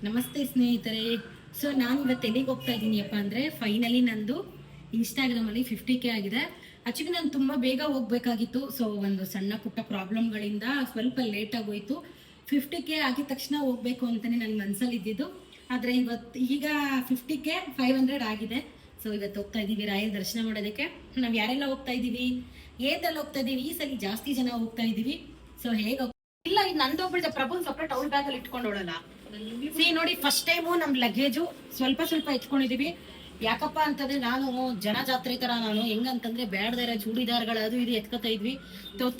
ನಮಸ್ತೆ ಸ್ನೇಹಿತರೆ. ಸೊ ನಾನು ಇವತ್ತು ಎಲ್ಲಿಗೆ ಹೋಗ್ತಾ ಇದ್ದೀನಿಯಪ್ಪ ಅಂದರೆ ಫೈನಲಿ ನಂದು ಇನ್ಸ್ಟಾಗ್ರಾಮಲ್ಲಿ 50K ಆಗಿದೆ. ಆ್ಯಕ್ಚುಲಿ ನಾನು ತುಂಬ ಬೇಗ ಹೋಗ್ಬೇಕಾಗಿತ್ತು. ಸೊ ಒಂದು ಸಣ್ಣ ಪುಟ್ಟ ಪ್ರಾಬ್ಲಮ್ಗಳಿಂದ ಸ್ವಲ್ಪ ಲೇಟ್ ಆಗೋಯ್ತು. 50K ಆಗಿದ ತಕ್ಷಣ ಹೋಗ್ಬೇಕು ಅಂತಲೇ ನನ್ನ ಮನಸ್ಸಲ್ಲಿ ಇದ್ದಿದ್ದು. ಆದರೆ ಇವತ್ತು ಈಗ 50K 500 ಆಗಿದೆ. ಸೊ ಇವತ್ತು ಹೋಗ್ತಾ ಇದ್ದೀವಿ ರಾಯರ ದರ್ಶನ ಮಾಡೋದಕ್ಕೆ. ನಾವು ಯಾರೆಲ್ಲ ಹೋಗ್ತಾ ಇದ್ದೀವಿ, ಏದಲ್ಲಿ ಹೋಗ್ತಾ ಇದ್ದೀವಿ, ಈ ಸಲ ಜಾಸ್ತಿ ಜನ ಹೋಗ್ತಾ ಇದ್ದೀವಿ. ಸೊ ಹೇಗೆ ಇಲ್ಲ, ಇದು ನಂದು ಒಬ್ಬಳ ಪ್ರಭು ಸಪ್ರೇಟ್ ಅವ್ಳ ಬ್ಯಾಗಲ್ಲಿ ಇಟ್ಕೊಂಡು ಓಡಲ್ಲ. ಸಿ ನೋಡಿ, ಫಸ್ಟ್ ಟೈಮು ನಮ್ಮ ಲಗೇಜು ಸ್ವಲ್ಪ ಸ್ವಲ್ಪ ಇಟ್ಕೊಂಡಿದೀವಿ. ಯಾಕಪ್ಪ ಅಂತಂದ್ರೆ ನಾನು ಜನ ಜಾತ್ರೆ ತರ ನಾನು ಹೆಂಗಂತಂದ್ರೆ ಬೇಡದೇ ಇರೋ ಚೂಡಿದಾರ್ಗಳು ಅದು ಇದು ಎತ್ಕೋತಾ ಇದ್ವಿ.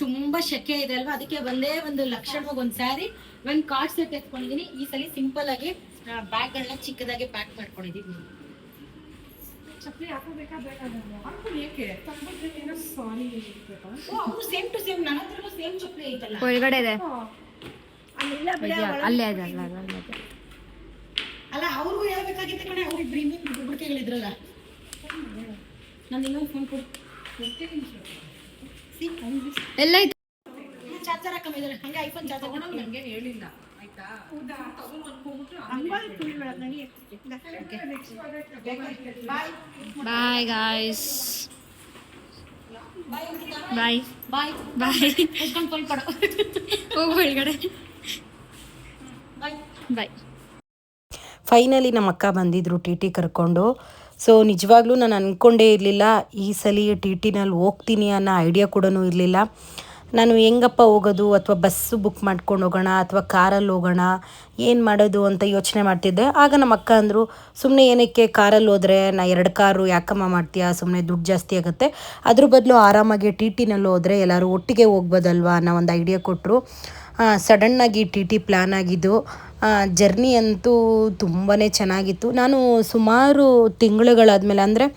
ತುಂಬಾ ಶೆಕೆ ಇದೆ ಅಲ್ವಾ, ಅದಕ್ಕೆ ಒಂದೇ ಒಂದು ಲಕ್ಷಣವಾಗಿ ಒಂದು ಸ್ಯಾರಿ, ಒಂದು ಕಾರ್ಡ್ ಸೆಟ್ ಎತ್ಕೊಂಡಿದೀನಿ. ಈ ಸಲ ಸಿಂಪಲ್ ಆಗಿ ಬ್ಯಾಗ್ಗಳನ್ನ ಚಿಕ್ಕದಾಗಿ ಪ್ಯಾಕ್ ಮಾಡ್ಕೊಂಡಿದೀವಿ. ಸೇಮ್ ಟು ಸೇಮ್ ನನ್ನ ಹತ್ರನೂ ಸೇಮ್ ಚಪ್ಪಲಿ ಐತಲ್ಲ, ಒಳಗಡೆ ಇದೆ ಅಲ್ಲೇ ಅಲ್ಲ. ಅವ್ರಿಗೂ ಹೇಳ್ಬೇಕಾಗಿತ್ತು ಕಣೆ, ಅವ್ರಿಗೆ ಪ್ರೀಮಿಯಂ ಹುಡುಕಿಗಳಿದ್ರಲ್ಲ. ನಾನು ಇನ್ನೊಂದು ಫೋನ್ ಕೊಡು, ಎಲ್ಲ ಐತೆ. ಚಾರ್ಜರ್ ಹಾಕೊಂಡಿದ್ದಾರೆ, ಹಂಗೆ ಐಫೋನ್ ಚಾರ್ಜರ್ ನನಗೆ ಹೇಳಿಲ್ಲ ಆಯ್ತಾ. ಬಾಯ್ ಗಾಯ್ಸ್, ಬಾಯ್ ಬಾಯ್ ಬಾಯ್. ಎತ್ಕೊಂಡು ಫೋನ್ ಕೊಡು. ಹೋಗು ಒಳಗಡೆ. ಬಾಯ್ ಬಾಯ್. ಫೈನಲಿ ನಮ್ಮ ಅಕ್ಕ ಬಂದಿದ್ದರು ಟಿ ಟಿ ಕರ್ಕೊಂಡು. ಸೊ ನಿಜವಾಗ್ಲೂ ನಾನು ಅಂದ್ಕೊಂಡೇ ಇರಲಿಲ್ಲ ಈ ಸಲ ಟಿ ಟಿನಲ್ಲಿ ಹೋಗ್ತೀನಿ ಅನ್ನೋ ಐಡಿಯಾ ಕೂಡ ಇರಲಿಲ್ಲ. ನಾನು ಹೆಂಗಪ್ಪ ಹೋಗೋದು, ಅಥವಾ ಬಸ್ಸು ಬುಕ್ ಮಾಡ್ಕೊಂಡು ಹೋಗೋಣ ಅಥವಾ ಕಾರಲ್ಲಿ ಹೋಗೋಣ, ಏನು ಮಾಡೋದು ಅಂತ ಯೋಚನೆ ಮಾಡ್ತಿದ್ದೆ. ಆಗ ನಮ್ಮ ಅಕ್ಕ ಅಂದರು, ಸುಮ್ಮನೆ ಏನಕ್ಕೆ ಕಾರಲ್ಲಿ ಹೋದರೆ, ನಾ 2 ಕಾರು ಯಾಕಮ್ಮ ಮಾಡ್ತೀಯಾ, ಸುಮ್ಮನೆ ದುಡ್ಡು ಜಾಸ್ತಿ ಆಗುತ್ತೆ, ಅದ್ರ ಬದಲು ಆರಾಮಾಗಿ ಟಿ ಟಿನಲ್ಲಿ ಹೋದರೆ ಎಲ್ಲರೂ ಒಟ್ಟಿಗೆ ಹೋಗ್ಬೋದಲ್ವಾ ಅನ್ನೋ ಒಂದು ಐಡಿಯಾ ಕೊಟ್ಟರು. ಸಡನ್ನಾಗಿ ಟಿ ಟಿ ಪ್ಲ್ಯಾನ್ ಆಗಿದ್ದು. ಜರ್ನಿ ಅಂತೂ ತುಂಬಾ ಚೆನ್ನಾಗಿತ್ತು. ನಾನು ಸುಮಾರು ತಿಂಗಳುಗಳಾದಮೇಲೆ, ಅಂದರೆ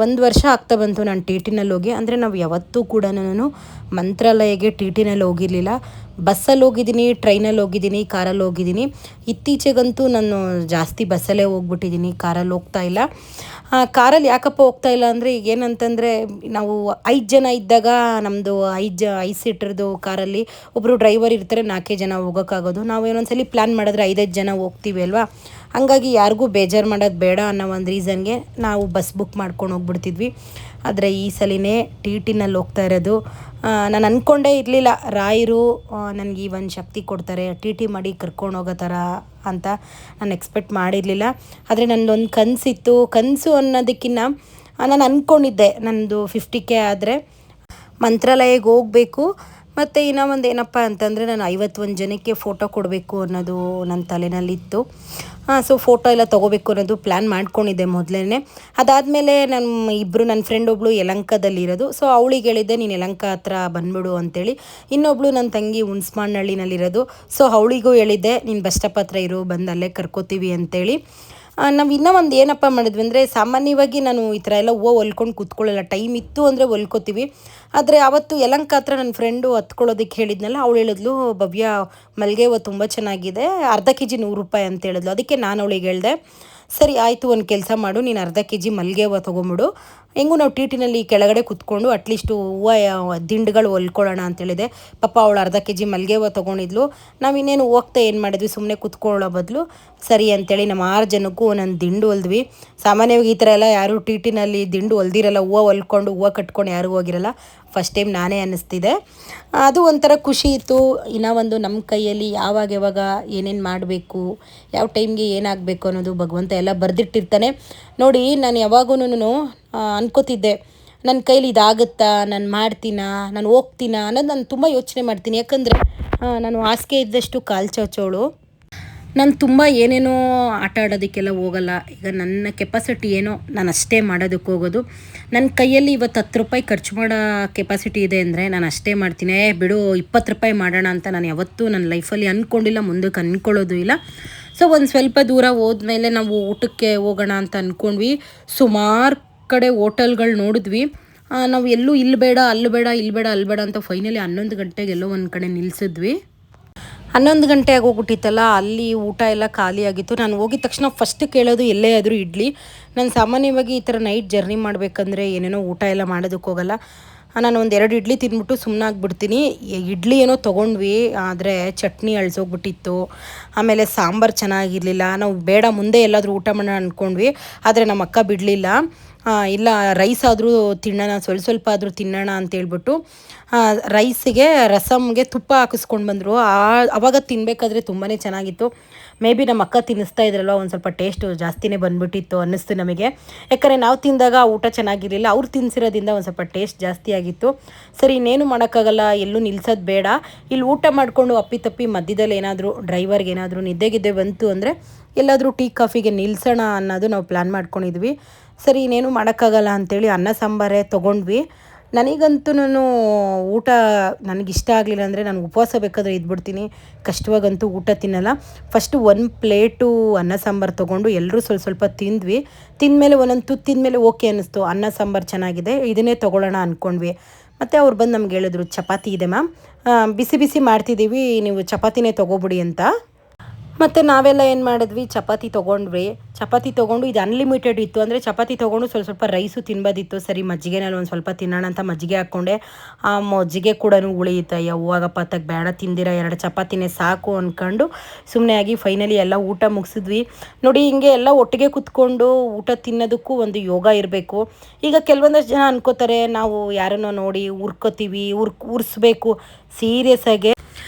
1 ವರ್ಷ ಆಗ್ತಾ ಬಂತು ನಾನು ಟಿ ಟಿನಲ್ಲಿ ಹೋಗಿ. ಅಂದರೆ ನಾವು ಯಾವತ್ತೂ ಕೂಡ ನಾನು ಮಂತ್ರಾಲಯಗೆ ಟಿ ಟಿನಲ್ಲಿ ಹೋಗಿರಲಿಲ್ಲ. ಬಸ್ಸಲ್ಲಿ ಹೋಗಿದ್ದೀನಿ, ಟ್ರೈನಲ್ಲಿ ಹೋಗಿದ್ದೀನಿ, ಕಾರಲ್ಲಿ ಹೋಗಿದ್ದೀನಿ. ಇತ್ತೀಚೆಗಂತೂ ನಾನು ಜಾಸ್ತಿ ಬಸ್ಸಲ್ಲೇ ಹೋಗ್ಬಿಟ್ಟಿದ್ದೀನಿ, ಕಾರಲ್ಲಿ ಹೋಗ್ತಾ ಇಲ್ಲ. ಕಾರಲ್ಲಿ ಯಾಕಪ್ಪ ಹೋಗ್ತಾ ಇಲ್ಲ ಅಂದರೆ, ಈಗ ಏನಂತಂದರೆ ನಾವು 5 ಜನ ಇದ್ದಾಗ ನಮ್ಮದು 5 ಸೀಟರ್ದು ಕಾರಲ್ಲಿ ಒಬ್ಬರು ಡ್ರೈವರ್ ಇರ್ತಾರೆ, 4 ಜನ ಹೋಗೋಕ್ಕಾಗೋದು. ನಾವು ಏನೊಂದ್ಸಲಿ ಪ್ಲ್ಯಾನ್ ಮಾಡಿದ್ರೆ 5 ಜನ ಹೋಗ್ತೀವಿ ಅಲ್ವಾ. ಹಾಗಾಗಿ ಯಾರಿಗೂ ಬೇಜಾರು ಮಾಡೋದು ಬೇಡ ಅನ್ನೋ ಒಂದು ರೀಸನ್ಗೆ ನಾವು ಬಸ್ ಬುಕ್ ಮಾಡ್ಕೊಂಡು ಹೋಗ್ಬಿಡ್ತಿದ್ವಿ. ಆದರೆ ಈ ಸಲಿನೇ ಟಿ ಟಿನಲ್ಲಿ ಹೋಗ್ತಾ ಇರೋದು. ನಾನು ಅಂದ್ಕೊಂಡೇ ಇರಲಿಲ್ಲ ರಾಯರು ನನಗೆ ಈ ಒಂದು ಶಕ್ತಿ ಕೊಡ್ತಾರೆ ಟಿ ಟಿ ಮಾಡಿ ಕರ್ಕೊಂಡು ಹೋಗೋ ಥರ ಅಂತ ನಾನು ಎಕ್ಸ್ಪೆಕ್ಟ್ ಮಾಡಿರಲಿಲ್ಲ. ಆದರೆ ನನ್ನದೊಂದು ಕನಸಿತ್ತು. ಕನಸು ಅನ್ನೋದಕ್ಕಿಂತ ನಾನು ಅಂದ್ಕೊಂಡಿದ್ದೆ, ನನ್ನದು 50K ಆದರೆ ಮಂತ್ರಾಲಯಕ್ಕೆ ಹೋಗಬೇಕು. ಮತ್ತು ಇನ್ನೂ ಒಂದು ಏನಪ್ಪ ಅಂತಂದರೆ, ನಾನು 51 ಜನಕ್ಕೆ ಫೋಟೋ ಕೊಡಬೇಕು ಅನ್ನೋದು ನನ್ನ ತಲೆಯಲ್ಲಿತ್ತು. ಸೊ ಫೋಟೋ ಎಲ್ಲ ತೊಗೋಬೇಕು ಅನ್ನೋದು ಪ್ಲ್ಯಾನ್ ಮಾಡ್ಕೊಂಡಿದ್ದೆ ಮೊದಲೇ. ಅದಾದಮೇಲೆ ನನ್ನ ಫ್ರೆಂಡ್ ಒಬ್ಬಳು ಯಲಹಂಕದಲ್ಲಿರೋದು. ಸೊ ಅವಳಿಗೆ ಹೇಳಿದ್ದೆ, ನೀನು ಯಲಹಂಕ ಹತ್ರ ಬಂದ್ಬಿಡು ಅಂತೇಳಿ. ಇನ್ನೊಬ್ಳು ನನ್ನ ತಂಗಿ ಹುಣಸಮಹಳ್ಳಿನಲ್ಲಿರೋದು. ಸೊ ಅವಳಿಗೂ ಹೇಳಿದ್ದೆ, ನೀನು ಬಸ್ ಸ್ಟಾಪ್ ಹತ್ರ ಇರು, ಬಂದು ಅಲ್ಲೇ ಕರ್ಕೋತೀವಿ ಅಂತೇಳಿ. ನಾವು ಇನ್ನೂ ಒಂದು ಏನಪ್ಪ ಮಾಡಿದ್ವಿ ಅಂದರೆ, ಸಾಮಾನ್ಯವಾಗಿ ನಾನು ಈ ಥರ ಎಲ್ಲ ಹೂವು ಹೊಲ್ಕೊಂಡು ಕೂತ್ಕೊಳ್ಳಲ್ಲ. ಟೈಮ್ ಇತ್ತು ಅಂದರೆ ಹೊಲ್ಕೋತೀವಿ. ಆದರೆ ಅವತ್ತು ಯಲಹಂಕ ಹತ್ರ ನನ್ನ ಫ್ರೆಂಡು ಹತ್ಕೊಳ್ಳೋದಕ್ಕೆ ಹೇಳಿದ್ನಲ್ಲ, ಅವಳು ಹೇಳಿದ್ಲು, ಭವ್ಯ ಮಲ್ಲಿಗೆ ಹೂವು ತುಂಬ ಚೆನ್ನಾಗಿದೆ, ಅರ್ಧ kg 100 ರೂಪಾಯಿ ಅಂತ ಹೇಳಿದ್ಲು. ಅದಕ್ಕೆ ನಾನು ಅವಳಿಗೆ ಹೇಳಿದೆ, ಸರಿ ಆಯಿತು, ಒಂದು ಕೆಲಸ ಮಾಡು, ನೀನು ಅರ್ಧ kg ಮಲ್ಲಿಗೆ ಹೂವು ತೊಗೊಂಬಿಡು, ಹೆಂಗೂ ನಾವು ಟಿ ಟಿನಲ್ಲಿ ಕೆಳಗಡೆ ಕುತ್ಕೊಂಡು ಅಟ್ಲೀಸ್ಟು ಹೂವು ದಿಂಡುಗಳು ಹೊಲ್ಕೊಳ್ಳೋಣ ಅಂತೇಳಿದೆ. ಪಾಪ ಅವಳು ಅರ್ಧ kg ಮಲ್ಲಿಗೆ ಹೂವು ತೊಗೊಂಡಿದ್ಲು. ನಾವು ಇನ್ನೇನು ಹೋಗ್ತಾ ಏನು ಮಾಡಿದ್ವಿ, ಸುಮ್ಮನೆ ಕುತ್ಕೊಳ್ಳೋ ಬದಲು ಸರಿ ಅಂತೇಳಿ ನಮ್ಮ 6 ಜನಕ್ಕೂ ಒಂದೊಂದು ದಿಂಡು ಹೊಲ್ದ್ವಿ. ಸಾಮಾನ್ಯವಾಗಿ ಈ ಥರ ಎಲ್ಲ ಯಾರು ಟಿ ಟಿನಲ್ಲಿ ದಿಂಡು ಹೊಲ್ದಿರಲ್ಲ, ಹೂವು ಹೊಲ್ಕೊಂಡು ಹೂವು ಕಟ್ಕೊಂಡು ಯಾರಿಗೂ ಹೋಗಿರಲ್ಲ. ಫಸ್ಟ್ ಟೈಮ್ ನಾನೇ ಅನ್ನಿಸ್ತಿದೆ. ಅದು ಒಂಥರ ಖುಷಿ ಇತ್ತು. ಇನ್ನೂ ಒಂದು ನಮ್ಮ ಕೈಯಲ್ಲಿ ಯಾವಾಗ ಏನೇನು ಮಾಡಬೇಕು, ಯಾವ ಟೈಮ್ಗೆ ಏನಾಗಬೇಕು ಅನ್ನೋದು ಭಗವಂತ ಎಲ್ಲ ಬರೆದಿಟ್ಟಿರ್ತಾನೆ. ನೋಡಿ, ನಾನು ಯಾವಾಗೂ ಅನ್ಕೋತಿದ್ದೆ, ನನ್ನ ಕೈಲಿ ಇದಾಗುತ್ತಾ, ನಾನು ಮಾಡ್ತೀನಾ, ನಾನು ಹೋಗ್ತೀನಾ ಅನ್ನೋದು ನಾನು ತುಂಬ ಯೋಚನೆ ಮಾಡ್ತೀನಿ. ಯಾಕಂದರೆ ನಾನು ಹಾಸಿಗೆ ಇದ್ದಷ್ಟು ಕಾಲು ಚಾಚೋಳು. ನಾನು ತುಂಬ ಏನೇನೋ ಆಟ ಆಡೋದಕ್ಕೆಲ್ಲ ಹೋಗಲ್ಲ. ಈಗ ನನ್ನ ಕೆಪಾಸಿಟಿ ಏನೋ ನಾನು ಅಷ್ಟೇ ಮಾಡೋದಕ್ಕೆ ಹೋಗೋದು. ನನ್ನ ಕೈಯಲ್ಲಿ ಇವತ್ತು 10 ರೂಪಾಯಿ ಖರ್ಚು ಮಾಡೋ ಕೆಪಾಸಿಟಿ ಇದೆ ಅಂದರೆ ನಾನು ಅಷ್ಟೇ ಮಾಡ್ತೀನಿ. ಬಿಡು 20 ರೂಪಾಯಿ ಮಾಡೋಣ ಅಂತ ನಾನು ಯಾವತ್ತೂ ನನ್ನ ಲೈಫಲ್ಲಿ ಅಂದ್ಕೊಂಡಿಲ್ಲ, ಮುಂದಕ್ಕೆ ಅಂದ್ಕೊಳ್ಳೋದು ಇಲ್ಲ. ಸೊ ಒಂದು ಸ್ವಲ್ಪ ದೂರ ಹೋದ್ಮೇಲೆ ನಾವು ಊಟಕ್ಕೆ ಹೋಗೋಣ ಅಂತ ಅಂದ್ಕೊಂಡ್ವಿ. ಸುಮಾರು ಕಡೆ ಹೋಟೆಲ್ಗಳು ನೋಡಿದ್ವಿ. ನಾವು ಎಲ್ಲೂ ಇಲ್ಲಿ ಬೇಡ ಅಲ್ಲಿ ಬೇಡ ಅಂತ ಫೈನಲಿ 11 ಗಂಟೆಗೆ ಎಲ್ಲೋ ಒಂದು ಕಡೆ ನಿಲ್ಲಿಸಿದ್ವಿ. 11 ಗಂಟೆ ಆಗೋಗ್ಬಿಟ್ಟಿತ್ತಲ್ಲ, ಅಲ್ಲಿ ಊಟ ಎಲ್ಲ ಖಾಲಿಯಾಗಿತ್ತು. ನಾನು ಹೋಗಿದ ತಕ್ಷಣ ಫಸ್ಟ್ ಕೇಳೋದು ಎಲ್ಲೇ ಆದರೂ ಇಡ್ಲಿ. ನಾನು ಸಾಮಾನ್ಯವಾಗಿ ಈ ಥರ ನೈಟ್ ಜರ್ನಿ ಮಾಡಬೇಕಂದ್ರೆ ಏನೇನೋ ಊಟ ಎಲ್ಲ ಮಾಡೋದಕ್ಕೆ ಹೋಗಲ್ಲ. ನಾನು ಒಂದು 2 ಇಡ್ಲಿ ತಿಂದ್ಬಿಟ್ಟು ಸುಮ್ಮನಾಗ್ಬಿಡ್ತೀನಿ. ಇಡ್ಲಿ ಏನೋ ತೊಗೊಂಡ್ವಿ, ಆದರೆ ಚಟ್ನಿ ಅಳ್ಸೋಗ್ಬಿಟ್ಟಿತ್ತು. ಆಮೇಲೆ ಸಾಂಬಾರು ಚೆನ್ನಾಗಿರಲಿಲ್ಲ. ನಾವು ಬೇಡ ಮುಂದೆ ಎಲ್ಲಾದರೂ ಊಟ ಮಾಡೋಣ ಅಂದ್ಕೊಂಡ್ವಿ, ಆದರೆ ನಮ್ಮ ಅಕ್ಕ ಬಿಡಲಿಲ್ಲ. ಇಲ್ಲ ರೈಸ್ ಆದರೂ ತಿನ್ನೋಣ, ಸ್ವಲ್ಪ ಆದರೂ ತಿನ್ನೋಣ ಅಂತೇಳ್ಬಿಟ್ಟು ರೈಸಿಗೆ ರಸಮ್ಗೆ ತುಪ್ಪ ಹಾಕಿಸ್ಕೊಂಡು ಬಂದರು. ಆವಾಗ ತಿನ್ನಬೇಕಾದ್ರೆ ತುಂಬಾ ಚೆನ್ನಾಗಿತ್ತು. ಮೇ ಬಿ ನಮ್ಮ ಅಕ್ಕ ತಿನ್ನಿಸ್ತಾ ಇದ್ರಲ್ವ, ಒಂದು ಸ್ವಲ್ಪ ಟೇಸ್ಟು ಜಾಸ್ತಿನೇ ಬಂದುಬಿಟ್ಟಿತ್ತು ಅನ್ನಿಸ್ತು ನಮಗೆ. ಯಾಕಂದರೆ ನಾವು ತಿಂದಾಗ ಊಟ ಚೆನ್ನಾಗಿರಲಿಲ್ಲ, ಅವ್ರು ತಿನ್ನಿಸಿರೋದ್ರಿಂದ ಒಂದು ಸ್ವಲ್ಪ ಟೇಸ್ಟ್ ಜಾಸ್ತಿ ಆಗಿತ್ತು. ಸರಿ, ಇನ್ನೇನು ಮಾಡೋಕ್ಕಾಗಲ್ಲ, ಎಲ್ಲೂ ನಿಲ್ಸೋದು ಬೇಡ. ಇಲ್ಲಿ ಊಟ ಮಾಡಿಕೊಂಡು ಅಪ್ಪಿತಪ್ಪಿ ಮಧ್ಯದಲ್ಲಿ ಏನಾದರೂ ಡ್ರೈವರ್ಗೆ ಏನಾದರೂ ನಿದ್ದೆಗಿದ್ದೆ ಬಂತು ಅಂದರೆ ಎಲ್ಲಾದರೂ ಟೀ ಕಾಫಿಗೆ ನಿಲ್ಲಿಸೋಣ ಅನ್ನೋದು ನಾವು ಪ್ಲ್ಯಾನ್ ಮಾಡ್ಕೊಂಡಿದ್ವಿ. ಸರಿ, ಇನ್ನೇನು ಮಾಡೋಕ್ಕಾಗಲ್ಲ ಅಂಥೇಳಿ ಅನ್ನ ಸಾಂಬಾರೇ ತೊಗೊಂಡ್ವಿ. ನನಗಂತೂ ಊಟ ನನಗಿಷ್ಟ ಆಗಲಿಲ್ಲ ಅಂದರೆ ನಾನು ಉಪವಾಸ ಬೇಕಾದರೆ ಇದ್ಬಿಡ್ತೀನಿ, ಕಷ್ಟವಾಗಂತೂ ಊಟ ತಿನ್ನಲ್ಲ. ಫಸ್ಟು 1 ಪ್ಲೇಟು ಅನ್ನ ಸಾಂಬಾರು ತೊಗೊಂಡು ಎಲ್ಲರೂ ಸ್ವಲ್ಪ ತಿಂದ್ವಿ. ತಿಂದಮೇಲೆ ಒಂದೊಂದು ತುತ್ತು ತಿಂದಮೇಲೆ ಓಕೆ ಅನ್ನಿಸ್ತು, ಅನ್ನ ಸಾಂಬಾರು ಚೆನ್ನಾಗಿದೆ, ಇದನ್ನೇ ತೊಗೊಳ್ಳೋಣ ಅಂದ್ಕೊಂಡ್ವಿ. ಮತ್ತು ಅವ್ರು ಬಂದು ನಮ್ಗೆ ಹೇಳಿದ್ರು, ಚಪಾತಿ ಇದೆ ಮ್ಯಾಮ್, ಬಿಸಿ ಬಿಸಿ ಮಾಡ್ತಿದ್ದೀವಿ, ನೀವು ಚಪಾತಿನೇ ತೊಗೊಬಿಡಿ ಅಂತ. ಮತ್ತು ನಾವೆಲ್ಲ ಏನು ಮಾಡಿದ್ವಿ, ಚಪಾತಿ ತೊಗೊಂಡು ಇದು ಅನ್ಲಿಮಿಟೆಡ್ ಇತ್ತು, ಅಂದರೆ ಚಪಾತಿ ತೊಗೊಂಡು ಸ್ವಲ್ಪ ರೈಸು ತಿನ್ಬೋದಿತ್ತು. ಸರಿ, ಮಜ್ಜಿಗೆನಲ್ಲಿ ಒಂದು ಸ್ವಲ್ಪ ತಿನ್ನೋಣ ಅಂತ ಮಜ್ಜಿಗೆ ಹಾಕ್ಕೊಂಡೆ. ಆ ಮಜ್ಜಿಗೆ ಕೂಡ ಉಳಿಯುತ್ತೆ, ಹೋಗಪ್ಪ ತಗ ಬೇಡ, ತಿಂದಿರ 2 ಚಪಾತಿನೇ ಸಾಕು ಅಂದ್ಕೊಂಡು ಸುಮ್ಮನೆ ಆಗಿ ಫೈನಲಿ ಎಲ್ಲ ಊಟ ಮುಗಿಸಿದ್ವಿ. ನೋಡಿ, ಹಿಂಗೆ ಎಲ್ಲ ಒಟ್ಟಿಗೆ ಕೂತ್ಕೊಂಡು ಊಟ ತಿನ್ನೋದಕ್ಕೂ ಒಂದು ಯೋಗ ಇರಬೇಕು. ಈಗ ಕೆಲವೊಂದಷ್ಟು ಜನ ಅನ್ಕೋತಾರೆ, ನಾವು ಯಾರನ್ನೋ ನೋಡಿ ಉರ್ಕೋತೀವಿ, ಉರ್ಸ್ಬೇಕು. ಸೀರಿಯಸ್ ಆಗಿ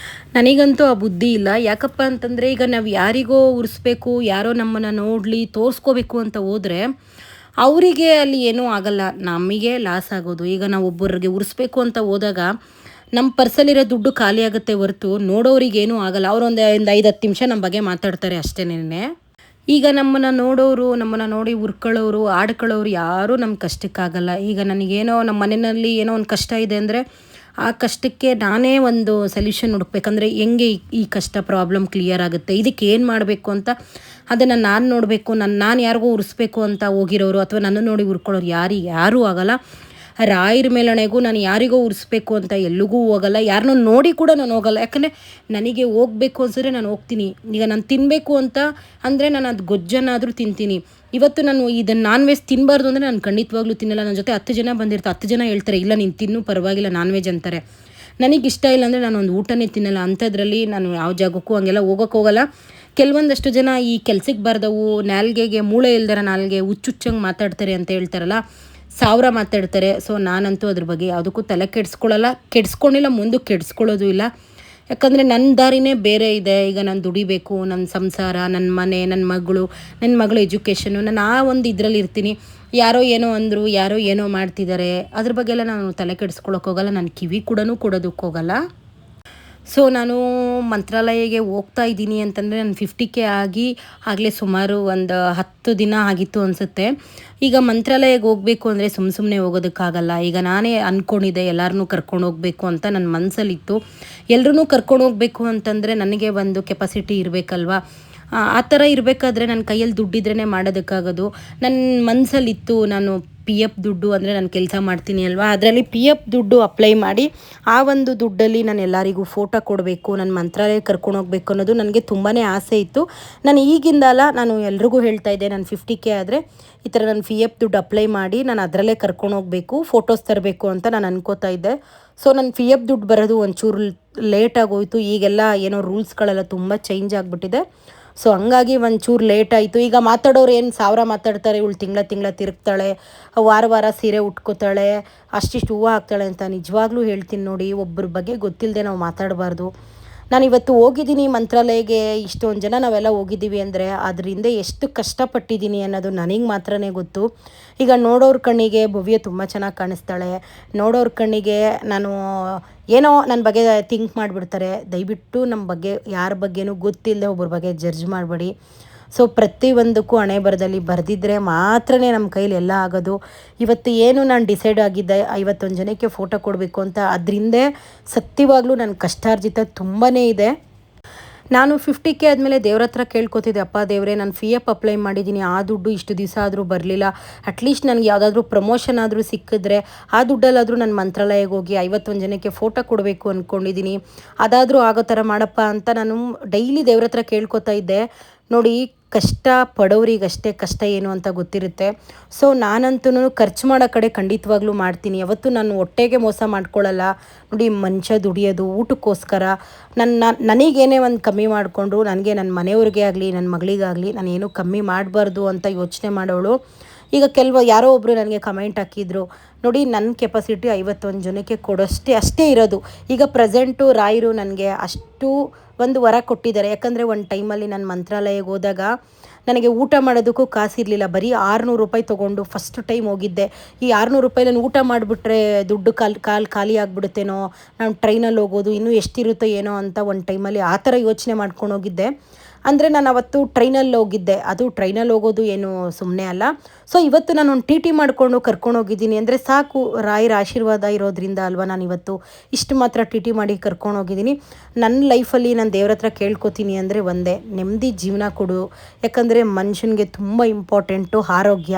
ನನಗಂತೂ ಆ ಬುದ್ಧಿ ಇಲ್ಲ. ಯಾಕಪ್ಪ ಅಂತಂದರೆ, ಈಗ ನಾವು ಯಾರಿಗೋ ಉರಿಸ್ಬೇಕು, ಯಾರೋ ನಮ್ಮನ್ನು ನೋಡಲಿ ತೋರಿಸ್ಕೋಬೇಕು ಅಂತ ಹೋದರೆ ಅವರಿಗೆ ಅಲ್ಲಿ ಏನೂ ಆಗಲ್ಲ, ನಮಗೆ ಲಾಸ್ ಆಗೋದು. ಈಗ ನಾವು ಒಬ್ಬರಿಗೆ ಉರಿಸ್ಬೇಕು ಅಂತ ಹೋದಾಗ ನಮ್ಮ ಪರ್ಸಲ್ಲಿರೋ ದುಡ್ಡು ಖಾಲಿ ಆಗುತ್ತೆ ಹೊರತು ನೋಡೋರಿಗೇನೂ ಆಗಲ್ಲ. ಅವರೊಂದು 5-10 ನಿಮಿಷ ನಮ್ಮ ಬಗ್ಗೆ ಮಾತಾಡ್ತಾರೆ ಅಷ್ಟೇನೆ. ಈಗ ನಮ್ಮನ್ನು ನೋಡೋರು, ನಮ್ಮನ್ನು ನೋಡಿ ಉರ್ಕೊಳ್ಳೋರು, ಆಡ್ಕೊಳ್ಳೋರು ಯಾರೂ ನಮ್ಮ ಕಷ್ಟಕ್ಕಾಗಲ್ಲ. ಈಗ ನನಗೇನೋ ನಮ್ಮ ಮನೆಯಲ್ಲಿ ಏನೋ ಒಂದು ಕಷ್ಟ ಇದೆ ಅಂದರೆ ಆ ಕಷ್ಟಕ್ಕೆ ನಾನೇ ಒಂದು ಸೊಲ್ಯೂಷನ್ ಹುಡುಕ್ಬೇಕಂದ್ರೆ ಹೆಂಗೆ ಈ ಕಷ್ಟ ಪ್ರಾಬ್ಲಮ್ ಕ್ಲಿಯರ್ ಆಗುತ್ತೆ, ಇದಕ್ಕೆ ಏನು ಮಾಡಬೇಕು ಅಂತ ಅದನ್ನು ನಾನು ನೋಡಬೇಕು. ನಾನು ಯಾರಿಗೋ ಉರಿಸ್ಬೇಕು ಅಂತ ಹೋಗಿರೋರು ಅಥವಾ ನನ್ನ ನೋಡಿ ಉರ್ಕೊಳ್ಳೋರು ಯಾರೂ ಆಗಲ್ಲ. ರಾಯರ ಮೇಲಣೆಗೂ ನಾನು ಯಾರಿಗೋ ಉರಿಸ್ಬೇಕು ಅಂತ ಎಲ್ಲಿಗೂ ಹೋಗಲ್ಲ, ಯಾರನ್ನೂ ನೋಡಿ ಕೂಡ ನಾನು ಹೋಗಲ್ಲ. ಯಾಕಂದರೆ ನನಗೆ ಹೋಗಬೇಕು ಅನ್ಸಿದ್ರೆ ನಾನು ಹೋಗ್ತೀನಿ. ಈಗ ನಾನು ತಿನ್ನಬೇಕು ಅಂತ ಅಂದರೆ ನಾನು ಅದು ಗೊಜ್ಜನ್ನಾದರೂ ತಿಂತೀನಿ. ಇವತ್ತು ನಾನು ಇದನ್ನು ನಾನ್ ವೆಜ್ ತಿನ್ನಬಾರ್ದು ಅಂದರೆ ನಾನು ಖಂಡಿತವಾಗ್ಲೂ ತಿನ್ನಲ್ಲ. ನನ್ನ ಜೊತೆ 10 ಜನ ಬಂದಿರ್ತಾರೆ, 10 ಜನ ಹೇಳ್ತಾರೆ ಇಲ್ಲ ನೀನು ತಿನ್ನು ಪರವಾಗಿಲ್ಲ ನಾನ್ ವೆಜ್ ಅಂತಾರೆ. ನನಗಿಷ್ಟ ಇಲ್ಲ ಅಂದರೆ ನಾನು ಒಂದು ಊಟನೇ ತಿನ್ನಲ್ಲ. ಅಂಥದ್ರಲ್ಲಿ ನಾನು ಯಾವ ಜಾಗಕ್ಕೂ ಹಂಗೆಲ್ಲ ಹೋಗೋಕ್ಕೋಗಲ್ಲ. ಕೆಲವೊಂದಷ್ಟು ಜನ ಈ ಕೆಲ್ಸಕ್ಕೆ ಬರ್ದವು, ನಾಲ್ಗೆಗೆ ಮೂಳೆ ಇಲ್ದರ ನಾಲ್ಗೆ ಹುಚ್ಚುಚ್ಚಂಗೆ ಮಾತಾಡ್ತಾರೆ ಅಂತ ಹೇಳ್ತಾರಲ್ಲ, 1000 ಮಾತಾಡ್ತಾರೆ. ಸೊ ನಾನಂತೂ ಅದ್ರ ಬಗ್ಗೆ ಯಾವುದಕ್ಕೂ ತಲೆ ಕೆಡಿಸ್ಕೊಂಡಿಲ್ಲ, ಮುಂದಕ್ಕೆ ಕೆಡಿಸ್ಕೊಳ್ಳೋದು ಇಲ್ಲ. ಯಾಕಂದರೆ ನನ್ನ ದಾರಿನೇ ಬೇರೆ ಇದೆ. ಈಗ ನಾನು ದುಡಿಬೇಕು, ನನ್ನ ಸಂಸಾರ, ನನ್ನ ಮನೆ, ನನ್ನ ಮಗಳು ಎಜುಕೇಷನು, ನಾನು ಆ ಒಂದು ಇದರಲ್ಲಿ ಇರ್ತೀನಿ. ಯಾರೋ ಏನೋ ಅಂದರು, ಯಾರೋ ಏನೋ ಮಾಡ್ತಿದ್ದಾರೆ, ಅದ್ರ ಬಗ್ಗೆ ಎಲ್ಲ ನಾನು ತಲೆ ಕೆಡಿಸ್ಕೊಳ್ಳೋಕ್ಕೋಗಲ್ಲ, ನಾನು ಕಿವಿ ಕೂಡ ಕೊಡೋದಕ್ಕೋಗಲ್ಲ. ಸೊ ನಾನು ಮಂತ್ರಾಲಯಗೆ ಹೋಗ್ತಾ ಇದ್ದೀನಿ ಅಂತಂದರೆ ನಾನು 50K ಆಗಲೇ ಸುಮಾರು ಒಂದು 10 ದಿನ ಆಗಿತ್ತು ಅನಿಸುತ್ತೆ. ಈಗ ಮಂತ್ರಾಲಯಕ್ಕೆ ಹೋಗಬೇಕು ಅಂದರೆ ಸುಮ್ಮನೆ ಹೋಗೋದಕ್ಕಾಗಲ್ಲ. ಈಗ ನಾನೇ ಅಂದ್ಕೊಂಡಿದ್ದೆ ಎಲ್ಲರನ್ನೂ ಕರ್ಕೊಂಡು ಹೋಗಬೇಕು ಅಂತ ನನ್ನ ಮನಸ್ಸಲ್ಲಿತ್ತು. ಎಲ್ಲರೂ ಕರ್ಕೊಂಡು ಹೋಗಬೇಕು ಅಂತಂದರೆ ನನಗೆ ಒಂದು ಕೆಪಾಸಿಟಿ ಇರಬೇಕಲ್ವ. ಆ ಥರ ಇರಬೇಕಾದ್ರೆ ನನ್ನ ಕೈಯಲ್ಲಿ ದುಡ್ಡಿದ್ರೇ ಮಾಡೋದಕ್ಕಾಗೋದು. ನನ್ನ ಮನಸ್ಸಲ್ಲಿತ್ತು, ನಾನು PF ದುಡ್ಡು ಅಂದರೆ ನಾನು ಕೆಲಸ ಮಾಡ್ತೀನಿ ಅಲ್ವಾ, ಅದರಲ್ಲಿ PF ದುಡ್ಡು ಅಪ್ಲೈ ಮಾಡಿ ಆ ಒಂದು ದುಡ್ಡಲ್ಲಿ ನಾನು ಎಲ್ಲರಿಗೂ ಫೋಟೋ ಕೊಡಬೇಕು, ನನ್ನ ಮಂತ್ರಾಲಯ ಕರ್ಕೊಂಡು ಹೋಗ್ಬೇಕು ಅನ್ನೋದು ನನಗೆ ತುಂಬಾ ಆಸೆ ಇತ್ತು. ನಾನು ಈಗಿಂದಲ್ಲ, ನಾನು ಎಲ್ರಿಗೂ ಹೇಳ್ತಾ ಇದ್ದೆ, ನಾನು 50K ಆದರೆ ಈ ಥರ ನಾನು PF ದುಡ್ಡು ಅಪ್ಲೈ ಮಾಡಿ ನಾನು ಅದರಲ್ಲೇ ಕರ್ಕೊಂಡು ಹೋಗಬೇಕು, ಫೋಟೋಸ್ ತರಬೇಕು ಅಂತ ನಾನು ಅನ್ಕೋತಾ ಇದ್ದೆ. ಸೊ ನನ್ನ PF ದುಡ್ಡು ಬರೋದು ಒಂಚೂರು ಲೇಟಾಗೋಯಿತು. ಈಗೆಲ್ಲ ಏನೋ ರೂಲ್ಸ್ಗಳೆಲ್ಲ ತುಂಬ ಚೇಂಜ್ ಆಗಿಬಿಟ್ಟಿದೆ. ಸೊ ಹಂಗಾಗಿ ಒಂಚೂರು ಲೇಟ್ ಆಯಿತು. ಈಗ ಮಾತಾಡೋರು ಏನು 1000 ಮಾತಾಡ್ತಾರೆ, ಇವಳು ತಿಂಗಳ ತಿರುಗ್ತಾಳೆ, ವಾರ ಸೀರೆ ಉಟ್ಕೋತಾಳೆ, ಅಷ್ಟಿಷ್ಟು ಹೂವು ಹಾಕ್ತಾಳೆ ಅಂತ. ನಿಜವಾಗ್ಲೂ ಹೇಳ್ತೀನಿ ನೋಡಿ, ಒಬ್ಬರ ಬಗ್ಗೆ ಗೊತ್ತಿಲ್ಲದೆ ನಾವು ಮಾತಾಡಬಾರ್ದು. ನಾನು ಇವತ್ತು ಹೋಗಿದ್ದೀನಿ ಮಂತ್ರಾಲಯಗೆ, ಇಷ್ಟೊಂದು ಜನ ನಾವೆಲ್ಲ ಹೋಗಿದ್ದೀವಿ ಅಂದರೆ ಅದರಿಂದ ಎಷ್ಟು ಕಷ್ಟಪಟ್ಟಿದ್ದೀನಿ ಅನ್ನೋದು ನನಗೆ ಮಾತ್ರನೇ ಗೊತ್ತು. ಈಗ ನೋಡೋರ ಕಣ್ಣಿಗೆ ಭವ್ಯ ತುಂಬ ಚೆನ್ನಾಗಿ ಕಾಣಿಸ್ತಾಳೆ, ನೋಡೋರ ಕಣ್ಣಿಗೆ ನಾನು ಏನೋ ನನ್ನ ಬಗ್ಗೆ ಥಿಂಕ್ ಮಾಡಿಬಿಡ್ತಾರೆ. ದಯವಿಟ್ಟು ನಮ್ಮ ಬಗ್ಗೆ ಯಾರ ಬಗ್ಗೆನೂ ಗೊತ್ತಿಲ್ಲದೆ ಒಬ್ಬರ ಬಗ್ಗೆ ಜಡ್ಜ್ ಮಾಡಬೇಡಿ. ಸೊ ಪ್ರತಿಯೊಂದಕ್ಕೂ ಹಣೆ ಬರದಲ್ಲಿ ಬರೆದಿದ್ದರೆ ಮಾತ್ರನೇ ನಮ್ಮ ಕೈಲಿ ಎಲ್ಲ ಆಗೋದು. ಇವತ್ತು ಏನು ನಾನು ಡಿಸೈಡ್ ಆಗಿದ್ದೆ 51 ಜನಕ್ಕೆ ಫೋಟೋ ಕೊಡಬೇಕು ಅಂತ, ಅದರಿಂದ ಸತ್ಯವಾಗ್ಲೂ ನನ್ನ ಕಷ್ಟಾರ್ಜಿತ ತುಂಬಾ ಇದೆ. ನಾನು 50K ಆದಮೇಲೆ ದೇವ್ರ ಹತ್ರ ಕೇಳ್ಕೊತಿದ್ದೆ, ಅಪ್ಪ ದೇವರೇ ನಾನು PF ಅಪ್ಲೈ ಮಾಡಿದ್ದೀನಿ, ಆ ದುಡ್ಡು ಇಷ್ಟು ದಿವಸ ಆದರೂ ಬರಲಿಲ್ಲ, ಅಟ್ಲೀಸ್ಟ್ ನನಗೆ ಯಾವುದಾದ್ರೂ ಪ್ರಮೋಷನ್ ಆದರೂ ಸಿಕ್ಕಿದ್ರೆ ಆ ದುಡ್ಡಲ್ಲಾದರೂ ನಾನು ಮಂತ್ರಾಲಯಕ್ಕೆ ಹೋಗಿ 51 ಜನಕ್ಕೆ ಫೋಟೋ ಕೊಡಬೇಕು ಅಂದ್ಕೊಂಡಿದ್ದೀನಿ, ಅದಾದರೂ ಆಗೋ ಥರ ಮಾಡಪ್ಪ ಅಂತ ನಾನು ಡೈಲಿ ದೇವ್ರ ಹತ್ರ ಕೇಳ್ಕೊತಾ ಇದ್ದೆ. ನೋಡಿ, ಕಷ್ಟ ಪಡೋರಿಗಷ್ಟೇ ಕಷ್ಟ ಏನು ಅಂತ ಗೊತ್ತಿರುತ್ತೆ. ಸೊ ನಾನಂತೂ ಖರ್ಚು ಮಾಡೋ ಕಡೆ ಖಂಡಿತವಾಗ್ಲೂ ಮಾಡ್ತೀನಿ. ಯಾವತ್ತೂ ನಾನು ಹೊಟ್ಟೆಗೆ ಮೋಸ ಮಾಡ್ಕೊಳ್ಳಲ್ಲ. ನೋಡಿ, ಮನುಷ್ಯ ದುಡಿಯೋದು ಊಟಕ್ಕೋಸ್ಕರ. ನನಗೇನೇ ಒಂದು ಕಮ್ಮಿ ಮಾಡಿಕೊಂಡ್ರು ನನಗೆ, ನನ್ನ ಮನೆಯವ್ರಿಗೆ ಆಗಲಿ ನನ್ನ ಮಗಳಿಗಾಗಲಿ ನಾನೇನು ಕಮ್ಮಿ ಮಾಡಬಾರ್ದು ಅಂತ ಯೋಚನೆ ಮಾಡೋಳು. ಈಗ ಯಾರೋ ಒಬ್ಬರು ನನಗೆ ಕಮೆಂಟ್ ಹಾಕಿದ್ರು, ನೋಡಿ ನನ್ನ ಕೆಪಾಸಿಟಿ 51 ಜನಕ್ಕೆ ಅಷ್ಟೇ ಇರೋದು. ಈಗ ಪ್ರೆಸೆಂಟು ರಾಯರು ನನಗೆ ಅಷ್ಟು ಒಂದು ವರ ಕೊಟ್ಟಿದ್ದಾರೆ. ಯಾಕಂದರೆ ಒಂದು ಟೈಮಲ್ಲಿ ನಾನು ಮಂತ್ರಾಲಯಕ್ಕೆ ಹೋದಾಗ ನನಗೆ ಊಟ ಮಾಡೋದಕ್ಕೂ ಕಾಸಿರಲಿಲ್ಲ. ಬರೀ 600 ರೂಪಾಯಿ ತೊಗೊಂಡು ಫಸ್ಟ್ ಟೈಮ್ ಹೋಗಿದ್ದೆ. ಈ 600 ರೂಪಾಯಿ ನಾನು ಊಟ ಮಾಡಿಬಿಟ್ರೆ ದುಡ್ಡು ಖಾಲಿ ಆಗಿಬಿಡುತ್ತೇನೋ, ನಾನು ಟ್ರೈನಲ್ಲಿ ಹೋಗೋದು ಇನ್ನೂ ಎಷ್ಟಿರುತ್ತೋ ಏನೋ ಅಂತ ಒಂದು ಟೈಮಲ್ಲಿ ಆ ಥರ ಯೋಚನೆ ಮಾಡ್ಕೊಂಡು ಹೋಗಿದ್ದೆ. ಅಂದರೆ ನಾನು ಅವತ್ತು ಟ್ರೈನಲ್ಲಿ ಹೋಗಿದ್ದೆ. ಅದು ಟ್ರೈನಲ್ಲಿ ಹೋಗೋದು ಏನು ಸುಮ್ಮನೆ ಅಲ್ಲ. ಸೊ ಇವತ್ತು ನಾನು ಒಂದು ಟಿ ಮಾಡಿಕೊಂಡು ಕರ್ಕೊಂಡು ಹೋಗಿದ್ದೀನಿ ಅಂದರೆ ಸಾಕು, ರಾಯರ ಆಶೀರ್ವಾದ ಇರೋದ್ರಿಂದ ಅಲ್ವಾ ನಾನು ಇವತ್ತು ಇಷ್ಟು ಮಾತ್ರ ಟಿ ಮಾಡಿ ಕರ್ಕೊಂಡು ಹೋಗಿದ್ದೀನಿ. ನನ್ನ ಲೈಫಲ್ಲಿ ನಾನು ದೇವ್ರ ಹತ್ರ ಕೇಳ್ಕೊತೀನಿ ಅಂದರೆ ಒಂದೇ, ನೆಮ್ಮದಿ ಜೀವನ ಕೊಡು. ಯಾಕಂದರೆ ಮನುಷ್ಯನಿಗೆ ತುಂಬ ಇಂಪಾರ್ಟೆಂಟು ಆರೋಗ್ಯ.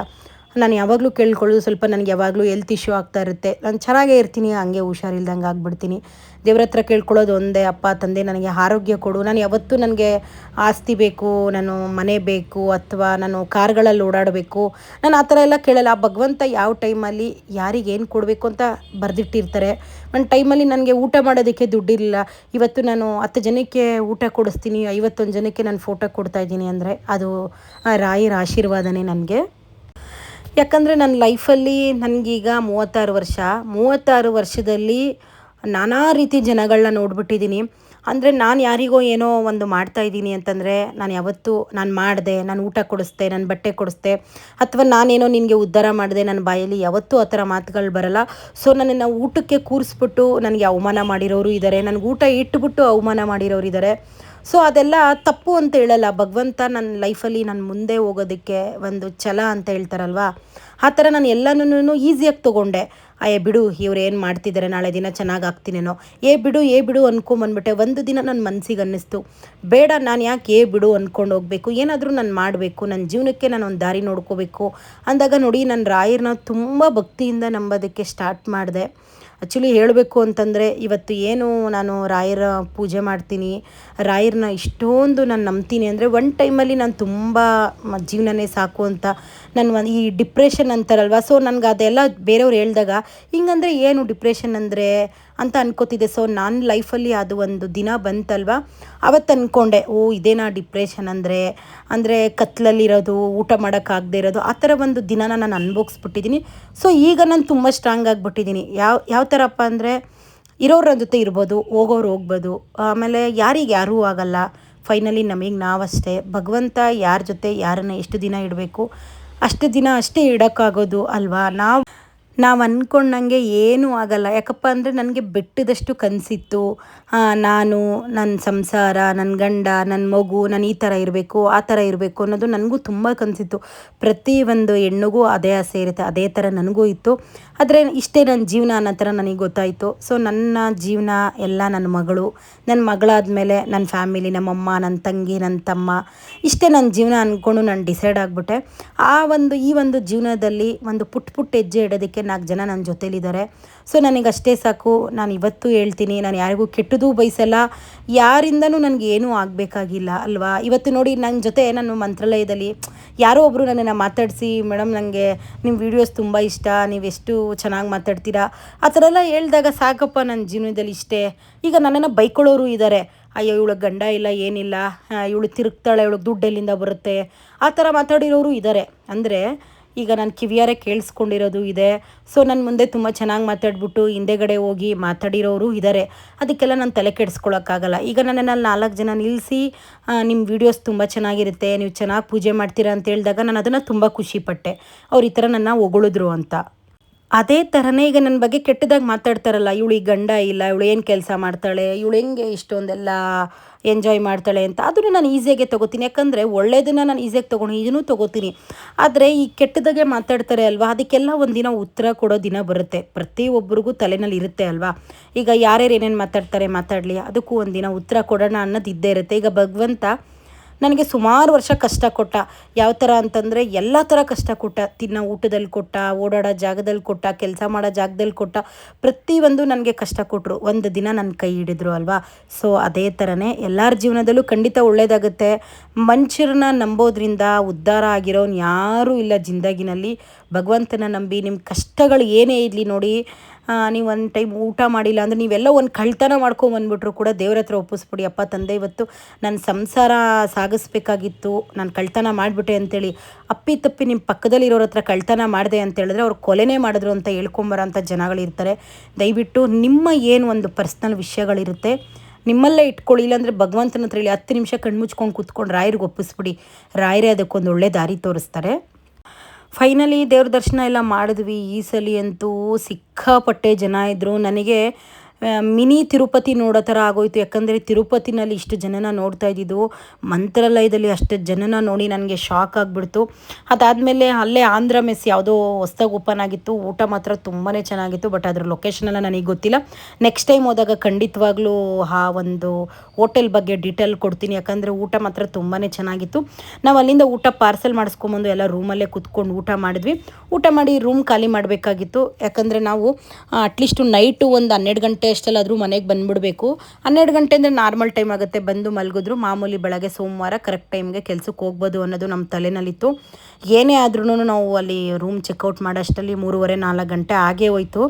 ನಾನು ಯಾವಾಗಲೂ ಕೇಳ್ಕೊಳ್ಳೋದು, ಸ್ವಲ್ಪ ನನಗೆ ಯಾವಾಗಲೂ ಹೆಲ್ತ್ ಇಶ್ಯೂ ಆಗ್ತಾ ಇರುತ್ತೆ. ನಾನು ಚೆನ್ನಾಗೇ ಇರ್ತೀನಿ, ಹಂಗೆ ಹುಷಾರಿಲ್ದಂಗೆ ಆಗ್ಬಿಡ್ತೀನಿ. ದೇವ್ರ ಹತ್ರ ಕೇಳ್ಕೊಳ್ಳೋದು ಒಂದೇ, ಅಪ್ಪ ತಂದೆ ನನಗೆ ಆರೋಗ್ಯ ಕೊಡು. ನಾನು ಯಾವತ್ತೂ ನನಗೆ ಆಸ್ತಿ ಬೇಕು, ನಾನು ಮನೆ ಬೇಕು, ಅಥವಾ ನಾನು ಕಾರ್ಗಳಲ್ಲಿ ಓಡಾಡಬೇಕು, ನಾನು ಆ ಥರ ಎಲ್ಲ ಕೇಳಲ್ಲ. ಆ ಭಗವಂತ ಯಾವ ಟೈಮಲ್ಲಿ ಯಾರಿಗೆ ಏನು ಕೊಡಬೇಕು ಅಂತ ಬರೆದಿಟ್ಟಿರ್ತಾರೆ. ಒಂದು ಟೈಮಲ್ಲಿ ನನಗೆ ಊಟ ಮಾಡೋದಕ್ಕೆ ದುಡ್ಡಿರಲಿಲ್ಲ. ಇವತ್ತು ನಾನು 10 ಜನಕ್ಕೆ ಊಟ ಕೊಡಿಸ್ತೀನಿ, 51 ಜನಕ್ಕೆ ನಾನು ಫೋಟೋ ಕೊಡ್ತಾಯಿದ್ದೀನಿ ಅಂದರೆ ಅದು ರಾಯರ ಆಶೀರ್ವಾದನೇ ನನಗೆ. ಯಾಕಂದರೆ ನನ್ನ ಲೈಫಲ್ಲಿ ನನಗೀಗ 36 ವರ್ಷದಲ್ಲಿ ನಾನಾ ರೀತಿ ಜನಗಳನ್ನ ನೋಡ್ಬಿಟ್ಟಿದ್ದೀನಿ. ಅಂದರೆ ನಾನು ಯಾರಿಗೋ ಏನೋ ಒಂದು ಮಾಡ್ತಾಯಿದ್ದೀನಿ ಅಂತಂದರೆ ನಾನು ಯಾವತ್ತೂ ನಾನು ಮಾಡಿದೆ, ನಾನು ಊಟ ಕೊಡಿಸ್ದೆ, ನಾನು ಬಟ್ಟೆ ಕೊಡಿಸ್ದೆ, ಅಥವಾ ನಾನೇನೋ ನಿನಗೆ ಉದ್ಧಾರ ಮಾಡಿದೆ, ನನ್ನ ಬಾಯಲ್ಲಿ ಯಾವತ್ತೂ ಆ ಥರ ಮಾತುಗಳು ಬರಲ್ಲ. ಸೊ ನನ್ನನ್ನು ಊಟಕ್ಕೆ ಕೂರಿಸ್ಬಿಟ್ಟು ನನಗೆ ಅವಮಾನ ಮಾಡಿರೋರು ಇದ್ದಾರೆ, ನನಗೆ ಊಟ ಇಟ್ಬಿಟ್ಟು ಅವಮಾನ ಮಾಡಿರೋರು ಇದ್ದಾರೆ. ಸೊ ಅದೆಲ್ಲ ತಪ್ಪು ಅಂತ ಹೇಳಲ್ಲ. ಭಗವಂತ ನನ್ನ ಲೈಫಲ್ಲಿ ನಾನು ಮುಂದೆ ಹೋಗೋದಕ್ಕೆ ಒಂದು ಛಲ ಅಂತ ಹೇಳ್ತಾರಲ್ವ, ಆ ಥರ ನಾನು ಎಲ್ಲನೂ ಈಸಿಯಾಗಿ ತೊಗೊಂಡೆ. ಬಿಡು, ಇವ್ರು ಏನು ಮಾಡ್ತಿದ್ದಾರೆ, ನಾಳೆ ದಿನ ಚೆನ್ನಾಗಿ ಆಗ್ತೀನೇನೋ, ಬಿಡು ಅಂದ್ಕೊಂಬಂದ್ಬಿಟ್ಟೆ. ಒಂದು ದಿನ ನನ್ನ ಮನಸ್ಸಿಗೆ ಅನ್ನಿಸ್ತು, ಬೇಡ, ನಾನು ಯಾಕೆ ಬಿಡು ಅಂದ್ಕೊಂಡು ಹೋಗಬೇಕು, ಏನಾದರೂ ನಾನು ಮಾಡಬೇಕು, ನನ್ನ ಜೀವನಕ್ಕೆ ನಾನು ಒಂದು ದಾರಿ ನೋಡ್ಕೋಬೇಕು ಅಂದಾಗ ನೋಡಿ, ನಾನು ರಾಯರನ್ನ ತುಂಬ ಭಕ್ತಿಯಿಂದ ನಂಬೋದಕ್ಕೆ ಸ್ಟಾರ್ಟ್ ಮಾಡಿದೆ. ಆ್ಯಕ್ಚುಲಿ ಹೇಳಬೇಕು ಅಂತಂದರೆ ಇವತ್ತು ಏನು ನಾನು ರಾಯರ ಪೂಜೆ ಮಾಡ್ತೀನಿ, ರಾಯರನ್ನ ಇಷ್ಟೊಂದು ನಾನು ನಂಬ್ತೀನಿ ಅಂದರೆ, ಒಂದು ಟೈಮಲ್ಲಿ ನಾನು ತುಂಬ ಜೀವನನೇ ಸಾಕು ಅಂತ ಈ ಡಿಪ್ರೆಷನ್ ಅಂತಾರಲ್ವ, ಸೊ ನನಗೆ ಅದೆಲ್ಲ ಬೇರೆಯವ್ರು ಹೇಳಿದಾಗ ಹಿಂಗಂದರೆ ಏನು ಡಿಪ್ರೆಷನ್ ಅಂದರೆ ಅಂತ ಅನ್ಕೋತಿದ್ದೆ. ಸೊ ನನ್ನ ಲೈಫಲ್ಲಿ ಅದು ಒಂದು ದಿನ ಬಂತಲ್ವ, ಅವತ್ತು ಅಂದ್ಕೊಂಡೆ, ಇದೇನಾ ಡಿಪ್ರೆಷನ್ ಅಂದರೆ ಕತ್ಲಲ್ಲಿರೋದು, ಊಟ ಮಾಡೋಕ್ಕಾಗದೇ ಇರೋದು, ಆ ಥರ ಒಂದು ದಿನನ ನಾನು ಅನುಭವಿಸ್ಬಿಟ್ಟಿದ್ದೀನಿ. ಸೊ ಈಗ ನಾನು ತುಂಬ ಸ್ಟ್ರಾಂಗ್ ಆಗಿಬಿಟ್ಟಿದ್ದೀನಿ. ಯಾವ ಥರಪ್ಪ ಅಂದರೆ, ಇರೋರ ಜೊತೆ ಇರ್ಬೋದು, ಹೋಗೋರು ಹೋಗ್ಬೋದು, ಆಮೇಲೆ ಯಾರೂ ಆಗಲ್ಲ. ಫೈನಲಿ ನಮಗೆ ನಾವಷ್ಟೇ. ಭಗವಂತ ಯಾರ ಜೊತೆ ಯಾರನ್ನು ಎಷ್ಟು ದಿನ ಇಡಬೇಕು ಅಷ್ಟು ದಿನ ಅಷ್ಟೇ ಇಡೋಕ್ಕಾಗೋದು ಅಲ್ವಾ. ನಾವು ಅಂದ್ಕೊಂಡಂಗೆ ಏನೂ ಆಗಲ್ಲ. ಯಾಕಪ್ಪ ಅಂದರೆ ನನಗೆ ಬೆಟ್ಟದಷ್ಟು ಕನಸಿತ್ತು. ನಾನು, ನನ್ನ ಸಂಸಾರ, ನನ್ನ ಗಂಡ, ನನ್ನ ಮಗು, ನಾನು ಈ ಥರ ಇರಬೇಕು, ಆ ಥರ ಇರಬೇಕು ಅನ್ನೋದು ನನಗೂ ತುಂಬ ಕನಸಿತ್ತು. ಪ್ರತಿ ಒಂದು ಹೆಣ್ಣಿಗೂ ಅದೇ ಆಸೆ ಇರುತ್ತೆ, ಅದೇ ಥರ ನನಗೂ ಇತ್ತು. ಆದರೆ ಇಷ್ಟೇ ನನ್ನ ಜೀವನ ಅನ್ನೋ ಥರ ನನಗೆ ಗೊತ್ತಾಯಿತು. ಸೊ ನನ್ನ ಜೀವನ ಎಲ್ಲ ನನ್ನ ಮಗಳಾದಮೇಲೆ ನನ್ನ ಫ್ಯಾಮಿಲಿ, ನಮ್ಮಮ್ಮ, ನನ್ನ ತಂಗಿ, ನನ್ನ ತಮ್ಮ, ಇಷ್ಟೇ ನನ್ನ ಜೀವನ ಅಂದ್ಕೊಂಡು ನಾನು ಡಿಸೈಡ್ ಆಗಿಬಿಟ್ಟೆ. ಈ ಒಂದು ಜೀವನದಲ್ಲಿ ಒಂದು ಪುಟ್ಟ ಹೆಜ್ಜೆ ಇಡೋದಕ್ಕೆ 4 ಜನ ನನ್ನ ಜೊತೇಲಿದ್ದಾರೆ. ಸೊ ನನಗಷ್ಟೇ ಸಾಕು. ನಾನು ಇವತ್ತು ಹೇಳ್ತೀನಿ, ನಾನು ಯಾರಿಗೂ ಕೆಟ್ಟದ್ದು ಬಯಸಲ್ಲ, ಯಾರಿಂದನೂ ನನಗೆ ಏನೂ ಆಗಬೇಕಾಗಿಲ್ಲ ಅಲ್ವಾ. ಇವತ್ತು ನೋಡಿ, ನನ್ನ ಜೊತೆ ನಾನು ಮಂತ್ರಾಲಯದಲ್ಲಿ ಯಾರೋ ಒಬ್ಬರು ನನ್ನನ್ನು ಮಾತಾಡಿಸಿ, ಮೇಡಮ್ ನನಗೆ ನಿಮ್ಮ ವೀಡಿಯೋಸ್ ತುಂಬ ಇಷ್ಟ, ನೀವೆಷ್ಟು ಚೆನ್ನಾಗಿ ಮಾತಾಡ್ತೀರಾ, ಆ ಥರ ಎಲ್ಲ ಹೇಳಿದಾಗ ಸಾಕಪ್ಪ ನನ್ನ ಜೀವನದಲ್ಲಿ ಇಷ್ಟೇ. ಈಗ ನನ್ನನ್ನು ಬೈಕೊಳ್ಳೋರು ಇದ್ದಾರೆ, ಅಯ್ಯೋ ಇವಳಿಗೆ ಗಂಡ ಇಲ್ಲ, ಏನಿಲ್ಲ, ಇವಳು ತಿರುಗ್ತಾಳೆ, ಇವಳಿಗೆ ದುಡ್ಡು ಎಲ್ಲಿಂದ ಬರುತ್ತೆ, ಆ ಥರ ಮಾತಾಡಿರೋರು ಇದ್ದಾರೆ. ಅಂದರೆ ಈಗ ನಾನು ಕಿವಿಯಾರೆ ಕೇಳಿಸ್ಕೊಂಡಿರೋದು ಇದೆ. ಸೊ ನನ್ನ ಮುಂದೆ ತುಂಬ ಚೆನ್ನಾಗಿ ಮಾತಾಡ್ಬಿಟ್ಟು ಹಿಂದೆಗಡೆ ಹೋಗಿ ಮಾತಾಡಿರೋರು ಇದ್ದಾರೆ. ಅದಕ್ಕೆಲ್ಲ ನಾನು ತಲೆ ಕೆಡಿಸ್ಕೊಳ್ಳೋಕ್ಕಾಗಲ್ಲ. ಈಗ ನನ್ನನ್ನು 4 ಜನ ನಿಲ್ಲಿಸಿ, ನಿಮ್ಮ ವೀಡಿಯೋಸ್ ತುಂಬ ಚೆನ್ನಾಗಿರುತ್ತೆ, ನೀವು ಚೆನ್ನಾಗಿ ಪೂಜೆ ಮಾಡ್ತೀರಾ ಅಂತ ಹೇಳಿದಾಗ ನಾನು ಅದನ್ನು ತುಂಬ ಖುಷಿಪಟ್ಟೆ. ಅವ್ರು ಈ ಥರ ನನ್ನ ಹೊಗಳಿದ್ರು ಅಂತ. ಅದೇ ಥರನೇ ಈಗ ನನ್ನ ಬಗ್ಗೆ ಕೆಟ್ಟದಾಗಿ ಮಾತಾಡ್ತಾರಲ್ಲ, ಇವಳಿಗೆ ಗಂಡ ಇಲ್ಲ, ಇವಳು ಏನು ಕೆಲಸ ಮಾಡ್ತಾಳೆ, ಇವಳು ಹೆಂಗೆ ಇಷ್ಟೊಂದೆಲ್ಲ ಎಂಜಾಯ್ ಮಾಡ್ತಾಳೆ ಅಂತ, ಅದನ್ನು ನಾನು ಈಸಿಯಾಗೆ ತೊಗೋತೀನಿ. ಯಾಕಂದರೆ ಒಳ್ಳೆಯದನ್ನು ನಾನು ಈಸಿಯಾಗಿ ಇದನ್ನು ತೊಗೋತೀನಿ. ಆದರೆ ಈ ಕೆಟ್ಟದಾಗೆ ಮಾತಾಡ್ತಾರೆ ಅಲ್ವಾ, ಅದಕ್ಕೆಲ್ಲ ಒಂದಿನ ಉತ್ತರ ಕೊಡೋ ದಿನ ಬರುತ್ತೆ. ಪ್ರತಿಯೊಬ್ಬರಿಗೂ ತಲೆನಲ್ಲಿ ಇರುತ್ತೆ ಅಲ್ವಾ. ಈಗ ಯಾರ್ಯಾರು ಏನೇನು ಮಾತಾಡ್ತಾರೆ ಮಾತಾಡಲಿ, ಅದಕ್ಕೂ ಒಂದಿನ ಉತ್ತರ ಕೊಡೋಣ ಅನ್ನೋದು ಇದ್ದೇ ಇರುತ್ತೆ. ಈಗ ಭಗವಂತ ನನಗೆ ಸುಮಾರು ವರ್ಷ ಕಷ್ಟ ಕೊಟ್ಟ. ಯಾವ ಥರ ಅಂತಂದರೆ ಎಲ್ಲ ಥರ ಕಷ್ಟ ಕೊಟ್ಟ. ತಿನ್ನೋ ಊಟದಲ್ಲಿ ಕೊಟ್ಟ, ಓಡಾಡೋ ಜಾಗದಲ್ಲಿ ಕೊಟ್ಟ, ಕೆಲಸ ಮಾಡೋ ಜಾಗದಲ್ಲಿ ಕೊಟ್ಟ, ಪ್ರತಿಯೊಂದು ನನಗೆ ಕಷ್ಟ ಕೊಟ್ಟರು. ಒಂದು ದಿನ ನನ್ನ ಕೈ ಹಿಡಿದ್ರು ಅಲ್ವಾ. ಸೊ ಅದೇ ಥರನೇ ಎಲ್ಲರ ಜೀವನದಲ್ಲೂ ಖಂಡಿತ ಒಳ್ಳೆಯದಾಗುತ್ತೆ. ಮನುಷ್ಯರನ್ನ ನಂಬೋದ್ರಿಂದ ಉದ್ಧಾರ ಆಗಿರೋನು ಯಾರೂ ಇಲ್ಲ ಜಿಂದಗಿನಲ್ಲಿ. ಭಗವಂತನ ನಂಬಿ ನಿಮ್ಮ ಕಷ್ಟಗಳು ಏನೇ ಇರಲಿ ನೋಡಿ, ನೀವು ಒಂದು ಟೈಮ್ ಊಟ ಮಾಡಿಲ್ಲ ಅಂದರೆ ನೀವೆಲ್ಲ ಒಂದು ಕಳ್ತನ ಮಾಡ್ಕೊಂಬಂದ್ಬಿಟ್ರು ಕೂಡ ದೇವ್ರ ಹತ್ರ ಒಪ್ಪಿಸ್ಬಿಡಿ. ಅಪ್ಪ ತಂದೆ ಇವತ್ತು ನನ್ನ ಸಂಸಾರ ಸಾಗಿಸ್ಬೇಕಾಗಿತ್ತು, ನಾನು ಕಳ್ತನ ಮಾಡಿಬಿಟ್ಟೆ ಅಂತೇಳಿ ಅಪ್ಪಿ ತಪ್ಪಿ ನಿಮ್ಮ ಪಕ್ಕದಲ್ಲಿರೋರ ಹತ್ರ ಕಳ್ತನ ಮಾಡಿದೆ ಅಂತ ಹೇಳಿದ್ರೆ ಅವ್ರು ಕೊಲೆನೇ ಮಾಡಿದ್ರು ಅಂತ ಹೇಳ್ಕೊಂಬರೋಂಥ ಜನಗಳಿರ್ತಾರೆ. ದಯವಿಟ್ಟು ನಿಮ್ಮ ಏನು ಒಂದು ಪರ್ಸ್ನಲ್ ವಿಷಯಗಳಿರುತ್ತೆ ನಿಮ್ಮಲ್ಲೇ ಇಟ್ಕೊಳ್ಳಿ. ಇಲ್ಲಾಂದರೆ ಭಗವಂತನ ಹತ್ರ ಹೇಳಿ 10 ನಿಮಿಷ ಕಣ್ಮುಚ್ಕೊಂಡು ಕೂತ್ಕೊಂಡು ರಾಯರಿಗೆ ಒಪ್ಪಿಸ್ಬಿಡಿ. ರಾಯರೇ ಅದಕ್ಕೊಂದು ಒಳ್ಳೆ ದಾರಿ ತೋರಿಸ್ತಾರೆ. ಫೈನಲಿ ದೇವ್ರ ದರ್ಶನ ಎಲ್ಲ ಮಾಡಿದ್ವಿ. ಈ ಸಲ ಅಂತೂ ಸಿಕ್ಕಾಪಟ್ಟೆ ಜನ ಇದ್ದರು. ನನಗೆ ಮಿನಿ ತಿರುಪತಿ ನೋಡೋ ಥರ ಆಗೋಯ್ತು. ಯಾಕಂದರೆ ತಿರುಪತಿನಲ್ಲಿ ಇಷ್ಟು ಜನನ ನೋಡ್ತಾ ಇದ್ದಿದ್ದು, ಮಂತ್ರಾಲಯದಲ್ಲಿ ಅಷ್ಟು ಜನನ ನೋಡಿ ನನಗೆ ಶಾಕ್ ಆಗಿಬಿಡ್ತು. ಅದಾದಮೇಲೆ ಅಲ್ಲೇ ಆಂಧ್ರ ಮೆಸ್ ಯಾವುದೋ ಹೊಸ್ದಾಗಿ ಓಪನ್ ಆಗಿತ್ತು. ಊಟ ಮಾತ್ರ ತುಂಬಾ ಚೆನ್ನಾಗಿತ್ತು. ಬಟ್ ಅದ್ರ ಲೊಕೇಶನೆಲ್ಲ ನನಗೆ ಗೊತ್ತಿಲ್ಲ. ನೆಕ್ಸ್ಟ್ ಟೈಮ್ ಹೋದಾಗ ಖಂಡಿತವಾಗ್ಲೂ ಆ ಒಂದು ಹೋಟೆಲ್ ಬಗ್ಗೆ ಡೀಟೇಲ್ ಕೊಡ್ತೀನಿ. ಯಾಕಂದರೆ ಊಟ ಮಾತ್ರ ತುಂಬಾ ಚೆನ್ನಾಗಿತ್ತು. ನಾವು ಅಲ್ಲಿಂದ ಊಟ ಪಾರ್ಸೆಲ್ ಮಾಡಿಸ್ಕೊಂಬಂದು ಎಲ್ಲ ರೂಮಲ್ಲೇ ಕುತ್ಕೊಂಡು ಊಟ ಮಾಡಿದ್ವಿ. ಊಟ ಮಾಡಿ ರೂಮ್ ಖಾಲಿ ಮಾಡಬೇಕಾಗಿತ್ತು. ಯಾಕಂದರೆ ನಾವು ಅಟ್ಲೀಸ್ಟು ನೈಟು ಒಂದು 12 ಗಂಟೆ ಅಷ್ಟಲ್ಲಾದರೂ ಮನೆಗೆ ಬಂದುಬಿಡಬೇಕು. 12 ಗಂಟೆ ಅಂದರೆ ನಾರ್ಮಲ್ ಟೈಮ್ ಆಗುತ್ತೆ. ಬಂದು ಮಲಗಿದ್ರು ಮಾಮೂಲಿ ಬೆಳಗ್ಗೆ ಸೋಮವಾರ ಕರೆಕ್ಟ್ ಟೈಮ್ಗೆ ಕೆಲ್ಸಕ್ಕೆ ಹೋಗ್ಬೋದು ಅನ್ನೋದು ನಮ್ಮ ತಲೆನಲ್ಲಿತ್ತು. ಏನೇ ಆದ್ರೂ ನಾವು ಅಲ್ಲಿ ರೂಮ್ ಚೆಕ್ಔಟ್ ಮಾಡೋಷ್ಟರಲ್ಲಿ 3:30-4 ಗಂಟೆ ಆಗೇ ಹೋಯ್ತು.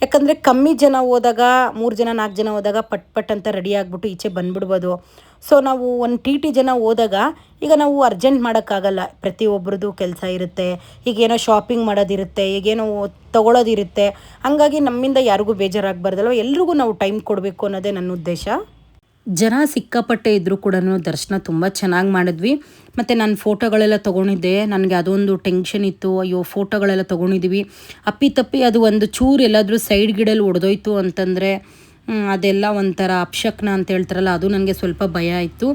ಯಾಕಂದರೆ ಕಮ್ಮಿ ಜನ ಹೋದಾಗ 3 ಜನ 4 ಜನ ಹೋದಾಗ ಪಟ್ ಅಂತ ರೆಡಿ ಆಗಿಬಿಟ್ಟು ಈಚೆ ಬಂದುಬಿಡ್ಬೋದು. ಸೊ ನಾವು ಒಂದು ಟಿ ಜನ ಹೋದಾಗ ಈಗ ನಾವು ಅರ್ಜೆಂಟ್ ಮಾಡೋಕ್ಕಾಗಲ್ಲ. ಪ್ರತಿಯೊಬ್ಬರದ್ದು ಕೆಲಸ ಇರುತ್ತೆ. ಈಗೇನೋ ಶಾಪಿಂಗ್ ಮಾಡೋದಿರುತ್ತೆ, ಈಗೇನೋ ತೊಗೊಳೋದಿರುತ್ತೆ. ಹಾಗಾಗಿ ನಮ್ಮಿಂದ ಯಾರಿಗೂ ಬೇಜಾರಾಗಬಾರ್ದಲ್ವ, ಎಲ್ರಿಗೂ ನಾವು ಟೈಮ್ ಕೊಡಬೇಕು ಅನ್ನೋದೇ ನನ್ನ ಉದ್ದೇಶ. ಜನ ಸಿಕ್ಕಾಪಟ್ಟೆ ಇದ್ದರೂ ಕೂಡ ದರ್ಶನ ತುಂಬ ಚೆನ್ನಾಗಿ ಮಾಡಿದ್ವಿ. ಮತ್ತು ನಾನು ಫೋಟೋಗಳೆಲ್ಲ ತೊಗೊಂಡಿದ್ದೆ. ನನಗೆ ಅದೊಂದು ಟೆನ್ಷನ್ ಇತ್ತು, ಅಯ್ಯೋ ಫೋಟೋಗಳೆಲ್ಲ ತೊಗೊಂಡಿದ್ದೀವಿ, ಅಪ್ಪಿತಪ್ಪಿ ಅದು ಒಂದು ಚೂರು ಎಲ್ಲಾದರೂ ಸೈಡ್ ಗಿಡಲ್ಲಿ ಒಡೆದೋಯ್ತು ಅಂತಂದರೆ ಅದೆಲ್ಲ ಒಂಥರ ಅಪಶಕ್ನ ಅಂತ ಹೇಳ್ತಾರಲ್ಲ, ಅದು ನನಗೆ ಸ್ವಲ್ಪ ಭಯ ಆಯಿತು.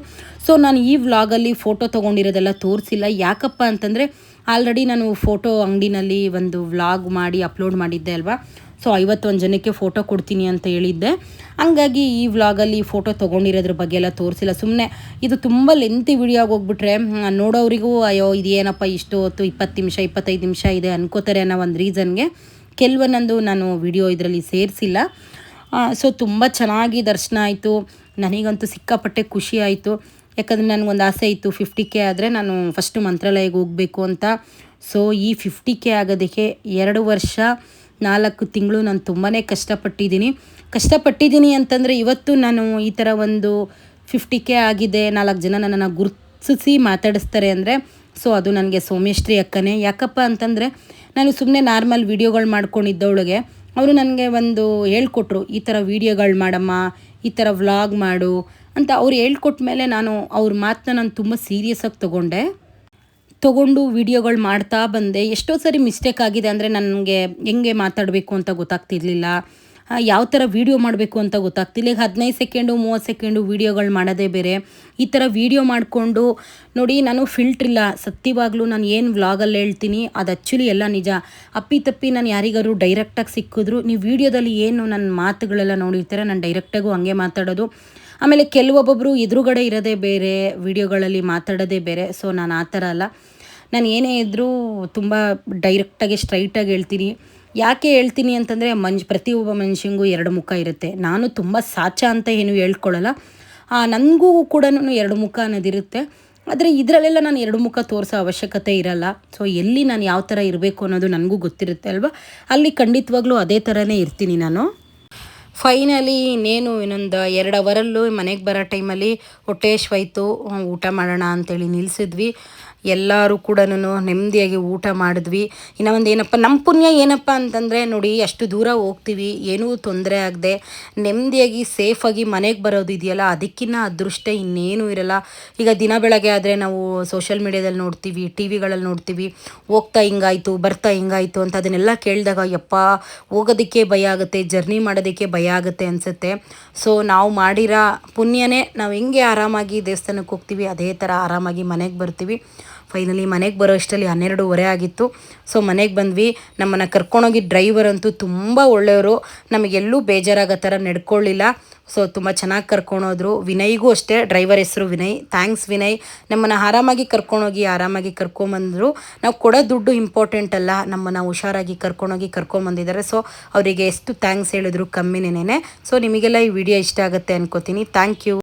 ಸೊ ನಾನು ಈ ವ್ಲಾಗಲ್ಲಿ ಫೋಟೋ ತೊಗೊಂಡಿರೋದೆಲ್ಲ ತೋರಿಸಿಲ್ಲ. ಯಾಕಪ್ಪ ಅಂತಂದರೆ ಆಲ್ರೆಡಿ ನಾನು ಫೋಟೋ ಅಂಗಡಿನಲ್ಲಿ ಒಂದು ವ್ಲಾಗ್ ಮಾಡಿ ಅಪ್ಲೋಡ್ ಮಾಡಿದ್ದೆ ಅಲ್ವಾ. ಸೊ 51 ಜನಕ್ಕೆ ಫೋಟೋ ಕೊಡ್ತೀನಿ ಅಂತ ಹೇಳಿದ್ದೆ. ಹಂಗಾಗಿ ಈ ವ್ಲಾಗಲ್ಲಿ ಫೋಟೋ ತೊಗೊಂಡಿರೋದ್ರ ಬಗ್ಗೆ ಎಲ್ಲ ತೋರಿಸಿಲ್ಲ. ಸುಮ್ಮನೆ ಇದು ತುಂಬ ಲೆಂತಿ ವಿಡಿಯೋ ಆಗೋಗ್ಬಿಟ್ರೆ ನೋಡೋರಿಗೂ ಅಯ್ಯೋ ಇದೇನಪ್ಪ ಇಷ್ಟು ಹೊತ್ತು 20 ನಿಮಿಷ 25 ನಿಮಿಷ ಇದೆ ಅನ್ಕೋತಾರೆ ಅನ್ನೋ ಒಂದು ರೀಸನ್ಗೆ ಕೆಲವೊಂದೊಂದು ನಾನು ವಿಡಿಯೋ ಇದರಲ್ಲಿ ಸೇರಿಸಿಲ್ಲ. ಸೊ ತುಂಬ ಚೆನ್ನಾಗಿ ದರ್ಶನ ಆಯಿತು. ನನಗಂತೂ ಸಿಕ್ಕಾಪಟ್ಟೆ ಖುಷಿ ಆಯಿತು. ಯಾಕಂದರೆ ನನಗೊಂದು ಆಸೆ ಇತ್ತು, 50K ಆದರೆ ನಾನು ಫಸ್ಟು ಮಂತ್ರಾಲಯಕ್ಕೆ ಹೋಗಬೇಕು ಅಂತ. ಸೊ ಈ 50K ಆಗೋದಕ್ಕೆ 2 ವರ್ಷ 4 ತಿಂಗಳು ನಾನು ತುಂಬಾ ಕಷ್ಟಪಟ್ಟಿದ್ದೀನಿ ಅಂತಂದರೆ ಇವತ್ತು ನಾನು ಈ ಥರ ಒಂದು 50K ಆಗಿದೆ, 4 ಜನ ನನ್ನನ್ನು ಗುರುತಿಸಿ ಮಾತಾಡಿಸ್ತಾರೆ ಅಂದರೆ ಸೊ ಅದು ನನಗೆ ಸೋಮೇಶ್ರೀ ಅಕ್ಕನೇ. ಯಾಕಪ್ಪ ಅಂತಂದರೆ ನಾನು ಸುಮ್ಮನೆ ನಾರ್ಮಲ್ ವೀಡಿಯೋಗಳು ಮಾಡ್ಕೊಂಡಿದ್ದವಳಿಗೆ ಅವರು ನನಗೆ ಒಂದು ಹೇಳ್ಕೊಟ್ರು, ಈ ಥರ ವೀಡಿಯೋಗಳು ಮಾಡಮ್ಮ, ಈ ಥರ ವ್ಲಾಗ್ ಮಾಡು ಅಂತ ಅವ್ರು ಹೇಳ್ಕೊಟ್ಟ ಮೇಲೆ ನಾನು ಅವ್ರ ಮಾತನ್ನ ನಾನು ತುಂಬ ಸೀರಿಯಸ್ಸಾಗಿ ತೊಗೊಂಡು ವೀಡಿಯೋಗಳು ಮಾಡ್ತಾ ಬಂದೆ. ಎಷ್ಟೋ ಸರಿ ಮಿಸ್ಟೇಕ್ ಆಗಿದೆ. ಅಂದರೆ ನನಗೆ ಹೆಂಗೆ ಮಾತಾಡಬೇಕು ಅಂತ ಗೊತ್ತಾಗ್ತಿರ್ಲಿಲ್ಲ, ಯಾವ ಥರ ವೀಡಿಯೋ ಮಾಡಬೇಕು ಅಂತ ಗೊತ್ತಾಗ್ತಿಲ್ಲ. ಈಗ 15 ಸೆಕೆಂಡು 30 ಸೆಕೆಂಡು ವೀಡಿಯೋಗಳು ಮಾಡೋದೇ ಬೇರೆ. ಈ ಥರ ವೀಡಿಯೋ ಮಾಡಿಕೊಂಡು ನೋಡಿ, ನಾನು ಫಿಲ್ಟ್ರಿಲ್ಲ. ಸತ್ಯವಾಗ್ಲೂ ನಾನು ಏನು ವ್ಲಾಗಲ್ಲಿ ಹೇಳ್ತೀನಿ ಅದು ಆ್ಯಕ್ಚುಲಿ ಎಲ್ಲ ನಿಜ. ಅಪ್ಪಿತಪ್ಪಿ ನಾನು ಯಾರಿಗಾರು ಡೈರೆಕ್ಟಾಗಿ ಸಿಕ್ಕಿದ್ರು, ನೀವು ವೀಡಿಯೋದಲ್ಲಿ ಏನು ನನ್ನ ಮಾತುಗಳೆಲ್ಲ ನೋಡಿರ್ತಾರೆ, ನಾನು ಡೈರೆಕ್ಟಾಗೂ ಹಂಗೆ ಮಾತಾಡೋದು. ಆಮೇಲೆ ಕೆಲವೊಬ್ಬೊಬ್ಬರು ಎದುರುಗಡೆ ಇರೋದೇ ಬೇರೆ, ವೀಡಿಯೋಗಳಲ್ಲಿ ಮಾತಾಡೋದೇ ಬೇರೆ. ಸೊ ನಾನು ಆ ಥರ ಅಲ್ಲ. ನಾನು ಏನೇ ಇದ್ದರೂ ತುಂಬ ಡೈರೆಕ್ಟಾಗಿ ಸ್ಟ್ರೈಟಾಗಿ ಹೇಳ್ತೀನಿ. ಯಾಕೆ ಹೇಳ್ತೀನಿ ಅಂತಂದರೆ ಪ್ರತಿಯೊಬ್ಬ ಮನುಷ್ಯಂಗೂ 2 ಮುಖ ಇರುತ್ತೆ. ನಾನು ತುಂಬ ಸಾಚ ಅಂತ ಏನು ಹೇಳ್ಕೊಳ್ಳಲ್ಲ, ನನಗೂ ಕೂಡ 2 ಮುಖ ಅನ್ನೋದಿರುತ್ತೆ. ಆದರೆ ಇದರಲ್ಲೆಲ್ಲ ನಾನು 2 ಮುಖ ತೋರಿಸೋ ಅವಶ್ಯಕತೆ ಇರಲ್ಲ. ಸೊ ಎಲ್ಲಿ ನಾನು ಯಾವ ಥರ ಇರಬೇಕು ಅನ್ನೋದು ನನಗೂ ಗೊತ್ತಿರುತ್ತೆ ಅಲ್ವಾ, ಅಲ್ಲಿ ಖಂಡಿತವಾಗ್ಲೂ ಅದೇ ಥರನೇ ಇರ್ತೀನಿ ನಾನು. ಫೈನಲಿ ಇನ್ನೇನು ಇನ್ನೊಂದು 2 ಅವರಲ್ಲೂ ಮನೆಗೆ ಬರೋ ಟೈಮಲ್ಲಿ ಹೊಟ್ಟೆ ಹಶ್ವಾಯ್ತು, ಊಟ ಮಾಡೋಣ ಅಂತೇಳಿ ನಿಲ್ಲಿಸಿದ್ವಿ. ಎಲ್ಲರೂ ಕೂಡ ನೆಮ್ಮದಿಯಾಗಿ ಊಟ ಮಾಡಿದ್ವಿ. ಇನ್ನು ಒಂದು ಏನಪ್ಪ ನಮ್ಮ ಪುಣ್ಯ ಏನಪ್ಪ ಅಂತಂದರೆ ನೋಡಿ, ಅಷ್ಟು ದೂರ ಹೋಗ್ತೀವಿ, ಏನೂ ತೊಂದರೆ ಆಗದೆ ನೆಮ್ಮದಿಯಾಗಿ ಸೇಫಾಗಿ ಮನೆಗೆ ಬರೋದು ಇದೆಯಲ್ಲ, ಅದಕ್ಕಿಂತ ಅದೃಷ್ಟ ಇನ್ನೇನೂ ಇರಲ್ಲ. ಈಗ ದಿನ ಬೆಳಗ್ಗೆ ಆದರೆ ನಾವು ಸೋಷಿಯಲ್ ಮೀಡ್ಯಾದಲ್ಲಿ ನೋಡ್ತೀವಿ, ಟಿ ವಿಗಳಲ್ಲಿ ನೋಡ್ತೀವಿ, ಹೋಗ್ತಾ ಹಿಂಗಾಯಿತು ಬರ್ತಾ ಹಿಂಗಾಯಿತು ಅಂತ. ಅದನ್ನೆಲ್ಲ ಕೇಳಿದಾಗ ಯಪ್ಪ ಹೋಗೋದಕ್ಕೆ ಭಯ ಆಗುತ್ತೆ, ಜರ್ನಿ ಮಾಡೋದಕ್ಕೆ ಭಯ ಆಗುತ್ತೆ ಅನಿಸುತ್ತೆ. ಸೊ ನಾವು ಮಾಡಿರೋ ಪುಣ್ಯನೇ ನಾವು ಹೆಂಗೆ ಆರಾಮಾಗಿ ದೇವಸ್ಥಾನಕ್ಕೆ ಹೋಗ್ತೀವಿ ಅದೇ ಥರ ಆರಾಮಾಗಿ ಮನೆಗೆ ಬರ್ತೀವಿ. ಫೈನಲಿ ಮನೆಗೆ ಬರೋ ಅಷ್ಟರಲ್ಲಿ 12:30 ಆಗಿತ್ತು. ಸೊ ಮನೆಗೆ ಬಂದ್ವಿ. ನಮ್ಮನ್ನು ಕರ್ಕೊಂಡೋಗಿ ಡ್ರೈವರ್ ಅಂತೂ ತುಂಬ ಒಳ್ಳೆಯವರು, ನಮಗೆಲ್ಲೂ ಬೇಜಾರಾಗೋ ಥರ ನಡ್ಕೊಳ್ಳಿಲ್ಲ. ಸೊ ತುಂಬ ಚೆನ್ನಾಗಿ ಕರ್ಕೊಂಡೋದ್ರು. ವಿನಯ್ಗೂ ಅಷ್ಟೇ, ಡ್ರೈವರ್ ಹೆಸರು ವಿನಯ್. ಥ್ಯಾಂಕ್ಸ್ ವಿನಯ್, ನಮ್ಮನ್ನು ಆರಾಮಾಗಿ ಕರ್ಕೊಂಡೋಗಿ ಆರಾಮಾಗಿ ಕರ್ಕೊಂಬಂದರು. ನಾವು ಕೊಡೋ ದುಡ್ಡು ಇಂಪಾರ್ಟೆಂಟ್ ಅಲ್ಲ, ನಮ್ಮನ್ನು ಹುಷಾರಾಗಿ ಕರ್ಕೊಂಡೋಗಿ ಕರ್ಕೊಂಬಂದಿದ್ದಾರೆ. ಸೊ ಅವರಿಗೆ ಎಷ್ಟು ಥ್ಯಾಂಕ್ಸ್ ಹೇಳಿದ್ರು ಕಮ್ಮಿನೇನೆ. ಸೊ ನಿಮಗೆಲ್ಲ ಈ ವಿಡಿಯೋ ಇಷ್ಟ ಆಗುತ್ತೆ ಅನ್ಕೋತೀನಿ. Thank you.